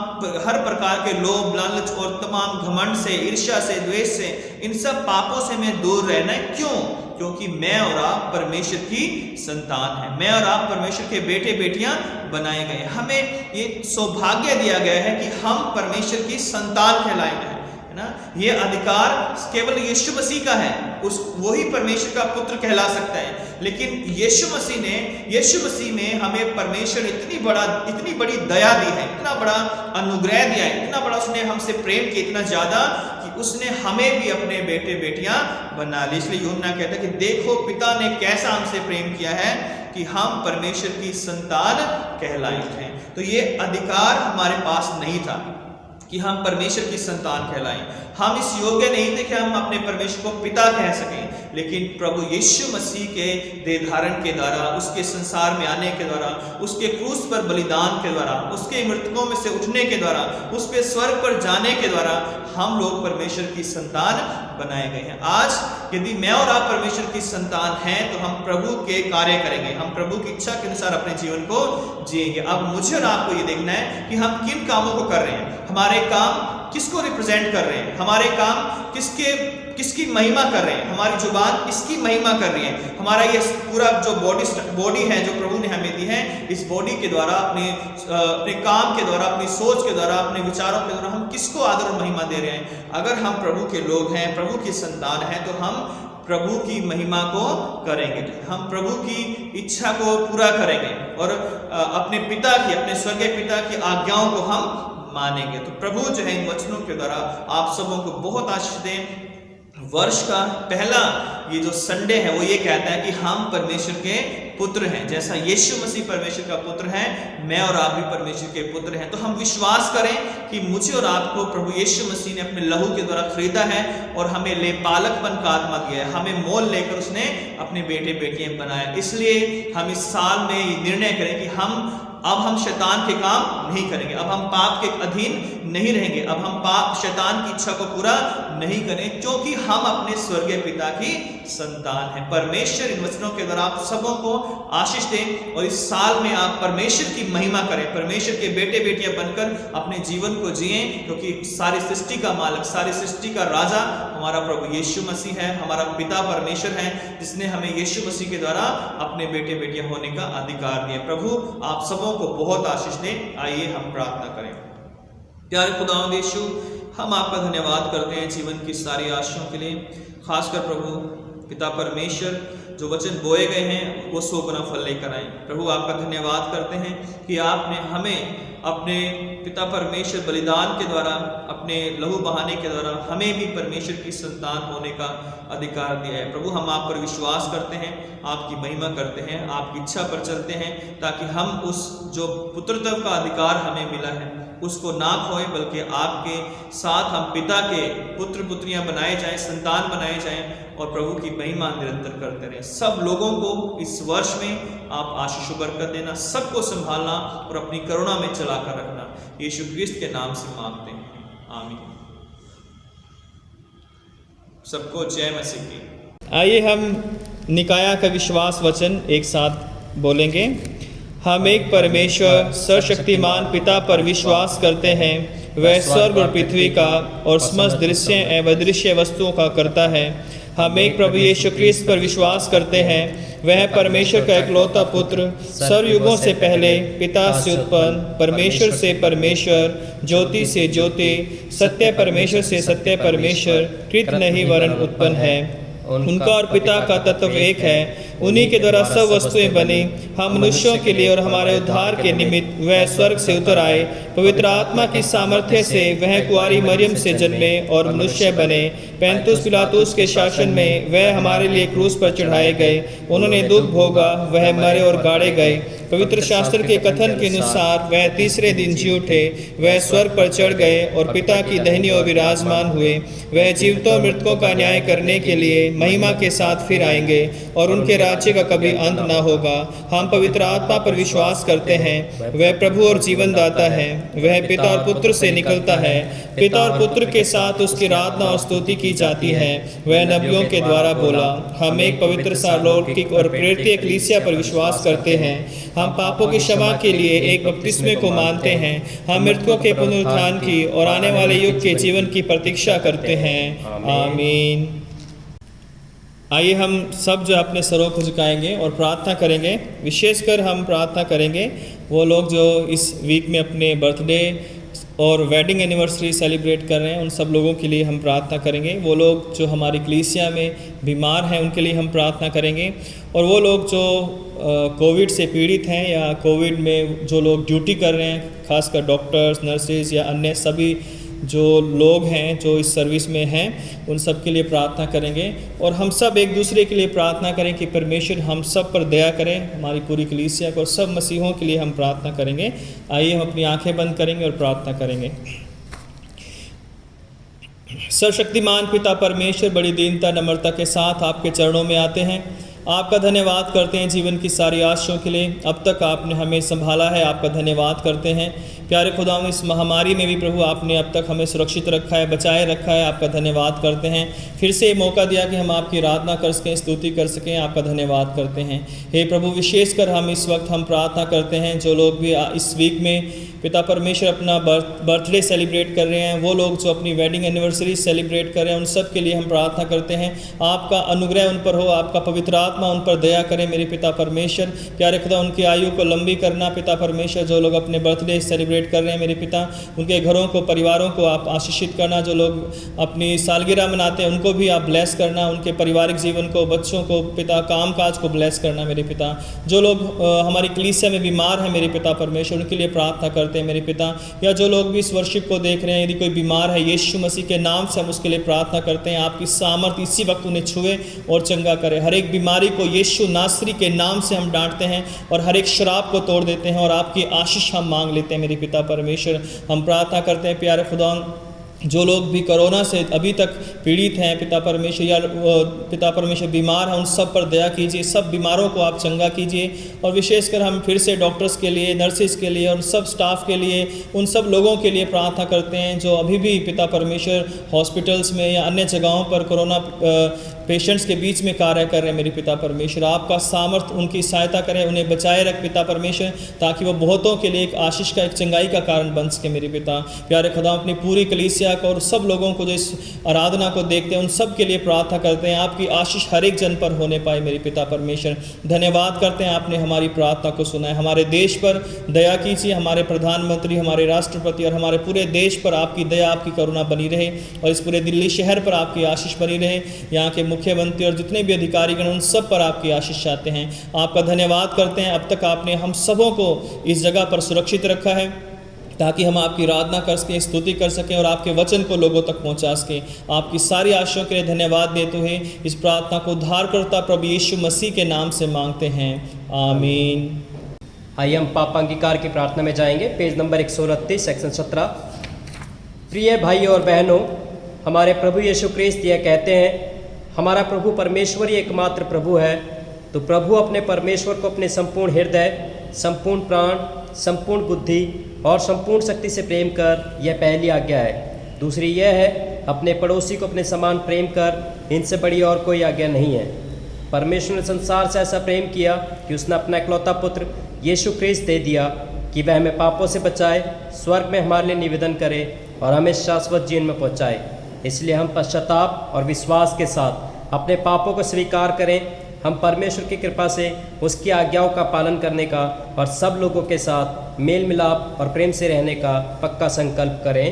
हर प्रकार के लोभ, लालच और तमाम घमंड से, ईर्ष्या से, द्वेष से, इन सब पापों से हमें दूर रहना है। क्यों? क्योंकि मैं और आप परमेश्वर की संतान हैं, मैं और आप परमेश्वर के बेटे बेटियां बनाए गए हैं। हमें ये सौभाग्य दिया गया है कि हम परमेश्वर की संतान कहलाए गए हैं ना। ये अधिकार केवल यीशु मसीह का है, वही परमेश्वर का पुत्र कहला सकता है। लेकिन यीशु मसीह में हमें परमेश्वर इतनी बड़ी दया दी है, इतना बड़ा अनुग्रह दिया है, इतना बड़ा उसने हमसे प्रेम किया, इतना ज्यादा कि उसने हमें भी अपने बेटे बेटियां बना ली। इसलिए यूहन्ना कहता है कि देखो पिता ने कैसा हमसे प्रेम किया है कि हम परमेश्वर की संतान कहलाए हैं। तो ये अधिकार हमारे पास नहीं था कि हम परमेश्वर की संतान कहलाएं। हम इस योग्य नहीं थे कि हम अपने परमेश्वर को पिता कह सकें, लेकिन प्रभु यीशु मसीह के देह धारण के द्वारा, उसके संसार में आने के द्वारा, उसके क्रूस पर बलिदान के द्वारा, उसके मृतकों में से उठने के द्वारा, उसके स्वर्ग पर जाने के द्वारा हम लोग परमेश्वर की संतान बनाए गए हैं। आज यदि मैं और आप परमेश्वर की संतान हैं तो हम प्रभु के कार्य करेंगे, हम प्रभु की इच्छा के अनुसार अपने जीवन को जिएंगे। अब मुझे और आपको ये देखना है कि हम किन कामों को कर रहे हैं, हमारे काम किसको रिप्रेजेंट कर रहे हैं, हमारे काम किसकी महिमा कर रहे हैं, हमारी जुबान किसकी महिमा कर रही है। हमारा ये पूरा जो बॉडी है जो प्रभु ने हमें दी है, इस बॉडी के द्वारा, अपने काम के द्वारा, अपनी सोच के द्वारा, अपने विचारों के द्वारा हम किसको आदर और महिमा दे रहे हैं। अगर हम प्रभु के लोग हैं, प्रभु की संतान हैं, तो हम प्रभु की महिमा को करेंगे, हम प्रभु की इच्छा को पूरा करेंगे और अपने स्वर्गीय पिता की आज्ञाओं को हम मानेंगे। तो प्रभु जो है इन वचनों के द्वारा आप सबों को बहुत आशीष दें। वर्ष का पहला ये जो संडे है वो ये कहता है कि हम परमेश्वर के पुत्र हैं। जैसा यीशु मसीह परमेश्वर का पुत्र है, मैं और आप भी परमेश्वर के पुत्र हैं। तो हम विश्वास करें कि मुझे और आपको प्रभु यीशु मसीह ने अपने लहू के द्वारा खरीदा है और हमें लेपालकपन का आत्मा दिया है, हमें मोल लेकर उसने अपने बेटे बेटियां बनाया। इसलिए हम इस साल में ये निर्णय करें कि अब हम शैतान के काम नहीं करेंगे, अब हम पाप के अधीन नहीं रहेंगे, अब हम शैतान की इच्छा को पूरा नहीं करें, क्योंकि हम अपने स्वर्गीय पिता की संतान हैं। परमेश्वर इन वचनों के द्वारा आप सबों को आशीष दें और इस साल में आप परमेश्वर की महिमा करें, परमेश्वर के बेटे बेटियां बनकर अपने जीवन को जिएं, क्योंकि सारी सृष्टि का मालिक, सारी सृष्टि का राजा हमारा प्रभु यीशु मसीह है, हमारा पिता परमेश्वर है, जिसने हमें यीशु मसीह के द्वारा अपने बेटे बेटियां होने का अधिकार दिया। प्रभु आप सबों को बहुत आशीष दें। आइए हम प्रार्थना करें। प्यारे खुदावंद यीशु, हम आपका धन्यवाद करते हैं जीवन की सारी आशाओं के लिए, खासकर प्रभु पिता परमेश्वर जो वचन बोए गए हैं वो 100 गुना फल लेकर आए। प्रभु आपका धन्यवाद करते हैं कि आपने हमें अपने पिता परमेश्वर बलिदान के द्वारा, अपने लहू बहाने के द्वारा हमें भी परमेश्वर की संतान होने का अधिकार दिया है। प्रभु हम आप पर विश्वास करते हैं, आपकी महिमा करते हैं, आपकी इच्छा पर चलते हैं, ताकि हम उस जो पुत्रत्व का अधिकार हमें मिला है उसको ना खोएं, बल्कि आपके साथ हम पिता के पुत्र पुत्रियां बनाए जाएं, संतान बनाए जाएं और प्रभु की महिमा निरंतर करते रहें। सब लोगों को इस वर्ष में आप आशीष बरकत देना, सबको संभालना और अपनी करुणा में चलाकर रखना। यीशु क्रिस्त के नाम से मांगते हैं, आमीन। सबको जय मसीह की। आइए हम निकाया का विश्वास वचन एक साथ बोलेंगे। हम एक परमेश्वर सर्वशक्तिमान पिता पर विश्वास करते हैं, वह स्वर्ग और पृथ्वी का और समस्त दृश्य एवं अदृश्य वस्तुओं का करता है। हम एक प्रभु यीशु क्रिस्त पर विश्वास करते हैं, वह परमेश्वर का इकलौता पुत्र, सर्वयुगों से पहले पिता से उत्पन्न, परमेश्वर से परमेश्वर, ज्योति से ज्योति, सत्य परमेश्वर से सत्य परमेश्वर, कृत नहीं वरन उत्पन्न है। उनका और पिता का तत्व एक है। उन्हीं के द्वारा सब वस्तुएं बनी। हम मनुष्यों के लिए और हमारे उद्धार के निमित्त वह स्वर्ग से उतर आए। पवित्र आत्मा की सामर्थ्य से वह कुआरी मरियम से जन्मे और मनुष्य बने। पैंतुस पिलातुस के शासन में वह हमारे लिए क्रूस पर चढ़ाए गए। उन्होंने दुख भोगा, वह मरे और गाड़े गए। पवित्र शास्त्र के कथन के अनुसार वह तीसरे दिन जी उठे। वह स्वर्ग पर चढ़ गए और पिता की दाहिनी ओर विराजमान हुए। वह जीवितों मृतकों का न्याय करने के लिए महिमा के साथ फिर आएंगे और उनके राज्य का कभी अंत न होगा। हम पवित्र आत्मा पर विश्वास करते हैं, वह प्रभु और जीवन दाता है। वह पिता और पुत्र से निकलता है। पिता और पुत्र के साथ उसकी आराधना और स्तुति की जाती है। वह नबियों के द्वारा बोला। हम एक पवित्र सार्वलौकिक और प्रेरित कलीसिया पर विश्वास करते हैं। हम पापों की क्षमा के लिए एक बपतिस्मे को मानते हैं। हम मृतकों के पुनरुत्थान की और आने वाले युग के जीवन की प्रतीक्षा करते हैं। आमीन। आइए हम सब जो अपने सरों को झुकाएंगे और प्रार्थना करेंगे। विशेषकर हम प्रार्थना करेंगे वो लोग जो इस वीक में अपने बर्थडे और वेडिंग एनिवर्सरी सेलिब्रेट कर रहे हैं, उन सब लोगों के लिए हम प्रार्थना करेंगे। वो लोग जो हमारी कलीसिया में बीमार हैं, उनके लिए हम प्रार्थना करेंगे। और वो लोग जो कोविड से पीड़ित हैं या कोविड में जो लोग ड्यूटी कर रहे हैं, खासकर डॉक्टर्स, नर्सेज या अन्य सभी जो लोग हैं जो इस सर्विस में हैं, उन सब के लिए प्रार्थना करेंगे। और हम सब एक दूसरे के लिए प्रार्थना करें कि परमेश्वर हम सब पर दया करें, हमारी पूरी कलीसिया को और सब मसीहों के लिए हम प्रार्थना करेंगे। आइए हम अपनी आंखें बंद करेंगे और प्रार्थना करेंगे। सर्वशक्तिमान पिता परमेश्वर, बड़ी दीनता नम्रता के साथ आपके चरणों में आते हैं। आपका धन्यवाद करते हैं जीवन की सारी आशाओं के लिए। अब तक आपने हमें संभाला है, आपका धन्यवाद करते हैं। प्यारे खुदा, इस महामारी में भी प्रभु आपने अब तक हमें सुरक्षित रखा है, बचाए रखा है, आपका धन्यवाद करते हैं। फिर से मौका दिया कि हम आपकी आराधना कर सकें, स्तुति कर सकें, आपका धन्यवाद करते हैं। हे प्रभु, विशेषकर हम इस वक्त हम प्रार्थना करते हैं जो लोग भी इस वीक में पिता परमेश्वर अपना बर्थडे सेलिब्रेट कर रहे हैं, वो लोग जो अपनी वेडिंग एनिवर्सरी सेलिब्रेट कर रहे हैं, उन सब के लिए हम प्रार्थना करते हैं। आपका अनुग्रह उन पर हो, आपका पवित्र आत्मा उन पर दया करें मेरे पिता परमेश्वर। प्यारे खुदा, उनकी आयु को लंबी करना पिता परमेश्वर। जो लोग अपने बर्थडे सेलिब्रेट कर रहे हैं मेरे पिता, उनके घरों को, परिवारों को आप आशीषित करना। जो लोग अपनी सालगिरह मनाते हैं उनको भी आप ब्लेस करना, उनके पारिवारिक जीवन को, बच्चों को पिता, काम काज को ब्लेस करना मेरे पिता। जो लोग हमारी कलीसिया में बीमार हैं मेरे पिता परमेश्वर, उनके लिए प्रार्थना करते हैं मेरे पिता। या जो लोग भी इस वर्शिप को देख रहे हैं, यदि कोई बीमार है, यीशु मसीह के नाम से हम उसके लिए प्रार्थना करते हैं। आपकी सामर्थ इसी वक्त उन्हें छुए और चंगा करे। हर एक बीमारी को यीशु नासरी के नाम से हम डांटते हैं और हर एक शराब को तोड़ देते हैं और आपकी आशीष हम मांग लेते हैं मेरे पिता परमेश्वर। हम प्रार्थना करते हैं प्यारे खुदा, जो लोग भी कोरोना से अभी तक पीड़ित हैं पिता परमेश्वर, या पिता परमेश्वर बीमार हैं, उन सब पर दया कीजिए। सब बीमारों को आप चंगा कीजिए। और विशेषकर हम फिर से डॉक्टर्स के लिए, नर्सेज के लिए और सब स्टाफ के लिए, उन सब लोगों के लिए प्रार्थना करते हैं जो अभी भी पिता परमेश्वर हॉस्पिटल्स में या अन्य जगहों पर कोरोना पेशेंट्स के बीच में कार्य कर रहे हैं मेरे पिता परमेश्वर। आपका सामर्थ उनकी सहायता करें, उन्हें बचाए रख पिता परमेश्वर, ताकि वो बहुतों के लिए एक आशीष का, एक चंगाई का कारण बन सके मेरे पिता। प्यारे खुदा, अपनी पूरी कलीसिया को और सब लोगों को जो इस आराधना को देखते हैं, उन सब के लिए प्रार्थना करते हैं। आपकी आशीष हर एक जन पर होने पाए मेरे पिता परमेश्वर। धन्यवाद करते हैं, आपने हमारी प्रार्थना को सुना है। हमारे देश पर दया कीजिए, हमारे प्रधानमंत्री, हमारे राष्ट्रपति और हमारे पूरे देश पर आपकी दया, आपकी करुणा बनी रहे। और इस पूरे दिल्ली शहर पर आपकी आशीष बनी रहे। यहाँ के मुख्यमंत्री और जितने भी अधिकारीगण, उन सब पर आपकी आशीष चाहते हैं। आपका धन्यवाद करते हैं, अब तक आपने हम सबों को इस जगह पर सुरक्षित रखा है ताकि हम आपकी आराधना कर सकें, स्तुति कर सकें और आपके वचन को लोगों तक पहुंचा सकें। आपकी सारी आशाओं के लिए धन्यवाद देते हुए इस प्रार्थना को उद्धारकर्ता प्रभु यीशु मसीह के नाम से मांगते हैं, आमीन। आइए हम पाप अंगीकार की प्रार्थना में जाएंगे। Page number 129, section 17। प्रिय भाइयों और बहनों, हमारे प्रभु यीशु क्रिस्त यह कहते हैं, हमारा प्रभु परमेश्वर ही एकमात्र प्रभु है। तो प्रभु अपने परमेश्वर को अपने संपूर्ण हृदय, संपूर्ण प्राण, संपूर्ण बुद्धि और संपूर्ण शक्ति से प्रेम कर, यह पहली आज्ञा है। दूसरी यह है, अपने पड़ोसी को अपने समान प्रेम कर, इनसे बड़ी और कोई आज्ञा नहीं है। परमेश्वर ने संसार से ऐसा प्रेम किया कि उसने अपना इकलौता पुत्र यीशु क्रिस्त दे दिया कि वह हमें पापों से बचाए, स्वर्ग में हमारे लिए निवेदन करे और हमें शाश्वत जीवन में पहुँचाए। इसलिए हम पश्चाताप और विश्वास के साथ अपने पापों को स्वीकार करें, हम परमेश्वर की कृपा से उसकी आज्ञाओं का पालन करने का और सब लोगों के साथ मेल मिलाप और प्रेम से रहने का पक्का संकल्प करें।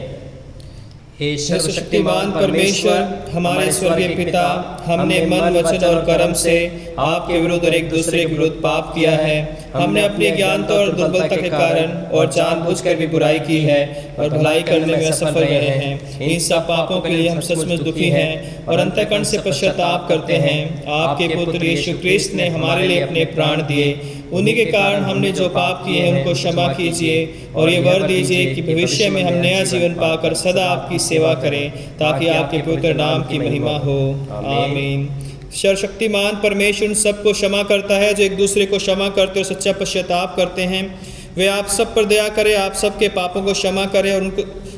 हे सर्वशक्तिमान परमेश्वर, हमारे स्वर्गीय पिता, हमने मन, वचन और कर्म से आपके विरुद्ध और एक दूसरे के विरुद्ध पाप किया है। हमने अपनी अज्ञानता और दुर्बलता के कारण और जानबूझकर भी बुराई की है और भलाई करने में असफल रहे हैं। इन सब पापों के लिए हम सचमुच दुखी हैं और अंतःकरण से पश्चाताप करते हैं। आपके पुत्र यीशु क्रिस्त ने हमारे लिए अपने प्राण दिए, उन्हीं के कारण हमने जो पाप किए हैं उनको क्षमा कीजिए और ये वर दीजिए कि भविष्य में हम नया जीवन पाकर सदा आपकी सेवा करें, ताकि आपके पवित्र नाम की महिमा हो। आमीन। सर्वशक्तिमान परमेश्वर उन सबको क्षमा करता है जो एक दूसरे को क्षमा करते और सच्चा पश्चाताप करते हैं। वे आप सब पर दया करें, आप सबके पापों को क्षमा करें और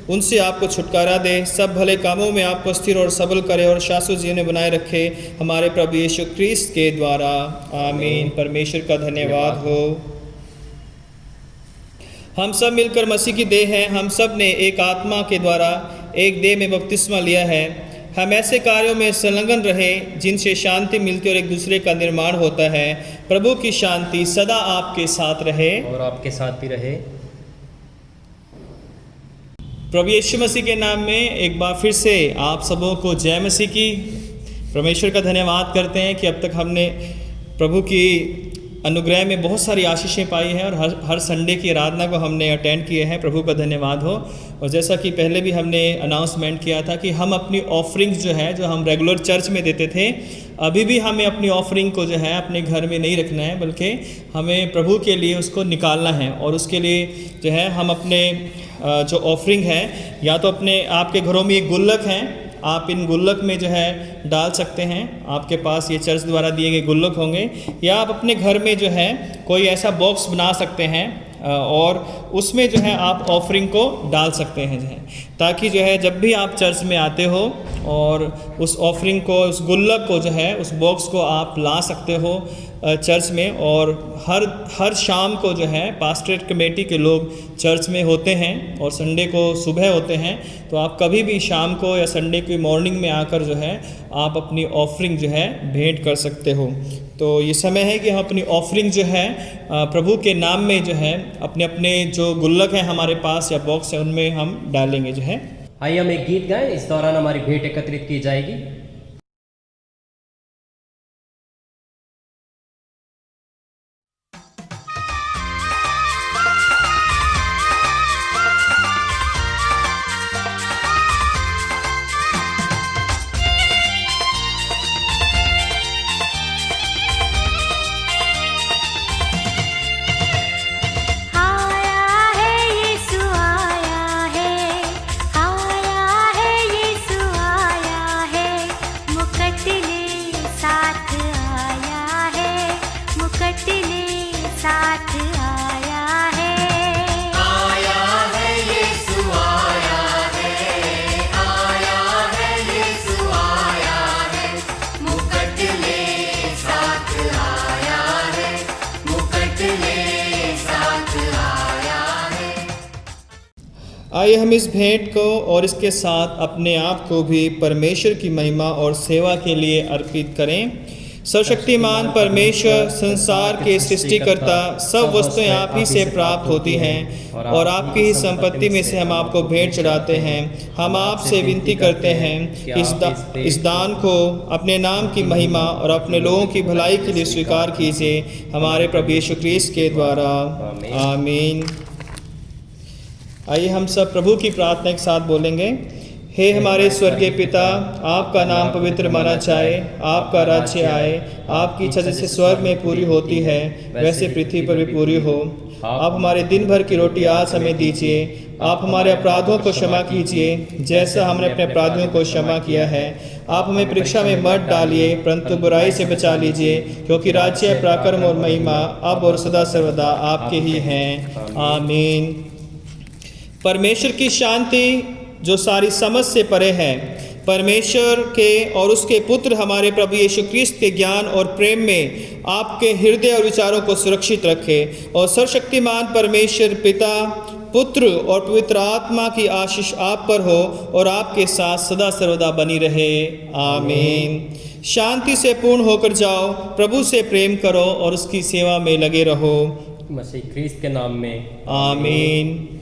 उनसे आपको छुटकारा दे, सब भले कामों में आपको स्थिर और सबल करे और शाश्वत जीवन में बनाए रखे, हमारे प्रभु यीशु क्रिस्त के द्वारा। आमीन। परमेश्वर का धन्यवाद हो। हम सब मिलकर मसीह की देह हैं। हम सब ने एक आत्मा के द्वारा एक देह में बपतिस्मा लिया है। हम ऐसे कार्यों में संलग्न रहे जिनसे शांति मिलती और एक दूसरे का निर्माण होता है। प्रभु की शांति सदा आपके साथ रहे और आपके साथ भी रहे। प्रभु यीशु मसीह के नाम में एक बार फिर से आप सबों को जय मसीह की। परमेश्वर का धन्यवाद करते हैं कि अब तक हमने प्रभु की अनुग्रह में बहुत सारी आशीषें पाई हैं और हर संडे की आराधना को हमने अटेंड किए हैं। प्रभु का धन्यवाद हो। और जैसा कि पहले भी हमने अनाउंसमेंट किया था कि हम अपनी ऑफरिंग्स जो है, जो हम रेगुलर चर्च में देते थे, अभी भी हमें अपनी ऑफरिंग को जो है अपने घर में नहीं रखना है, बल्कि हमें प्रभु के लिए उसको निकालना है। और उसके लिए जो है हम अपने जो ऑफरिंग है, या तो अपने आपके घरों में एक गुल्लक है, आप इन गुल्लक में जो है डाल सकते हैं। आपके पास ये चर्च द्वारा दिए गए गुल्लक होंगे, या आप अपने घर में जो है कोई ऐसा बॉक्स बना सकते हैं और उसमें जो है आप ऑफरिंग को डाल सकते हैं जो है, ताकि जो है जब भी आप चर्च में आते हो और उस ऑफरिंग को, उस गुल्लक को जो है, उस बॉक्स को आप ला सकते हो चर्च में। और हर शाम को जो है पास्टरेट कमेटी के लोग चर्च में होते हैं और संडे को सुबह होते हैं, तो आप कभी भी शाम को या संडे की मॉर्निंग में आकर जो है आप अपनी ऑफरिंग जो है भेंट कर सकते हो। तो ये समय है कि हम अपनी ऑफरिंग जो है प्रभु के नाम में जो है अपने अपने जो गुल्लक हैं हमारे पास या बॉक्स है उनमें हम डालेंगे जो है। आइए हम एक गीत गाएं, इस दौरान हमारी भेंट एकत्रित की जाएगी। आइए हम इस भेंट को और इसके साथ अपने आप को भी परमेश्वर की महिमा और सेवा के लिए अर्पित करें। सर्वशक्तिमान परमेश्वर, संसार के सृष्टिकर्ता, सब वस्तुएं आप ही से प्राप्त होती हैं और आपकी ही संपत्ति में से हम आपको भेंट चढ़ाते हैं। हम आपसे विनती करते हैं इस दान को अपने नाम की महिमा और अपने लोगों की भलाई के लिए स्वीकार कीजिए, हमारे प्रभु यीशु क्रिस्त के द्वारा। आमीन। आइए हम सब प्रभु की प्रार्थना के साथ बोलेंगे। हे हमारे स्वर्गीय पिता, आपका नाम पवित्र माना जाए, आपका राज्य आए, आपकी इच्छा जैसे स्वर्ग में पूरी होती है वैसे पृथ्वी पर भी पूरी हो। आप हमारे दिन भर की रोटी आज हमें दीजिए। आप हमारे अपराधों को क्षमा कीजिए जैसा हमने अपने अपराधियों को क्षमा किया है। आप हमें परीक्षा में मत डालिए, परंतु बुराई से बचा लीजिए, क्योंकि राज्य, पराक्रम और महिमा अब और सदा सर्वदा आपके ही हैं। आमीन। परमेश्वर की शांति जो सारी समझ से परे है, परमेश्वर के और उसके पुत्र हमारे प्रभु यीशु क्रिस्त के ज्ञान और प्रेम में आपके हृदय और विचारों को सुरक्षित रखे, और सर्वशक्तिमान परमेश्वर पिता, पुत्र और पवित्र आत्मा की आशीष आप पर हो और आपके साथ सदा सर्वदा बनी रहे। आमीन। शांति से पूर्ण होकर जाओ, प्रभु से प्रेम करो और उसकी सेवा में लगे रहो। मसीह क्रिस्त के नाम में आमीन।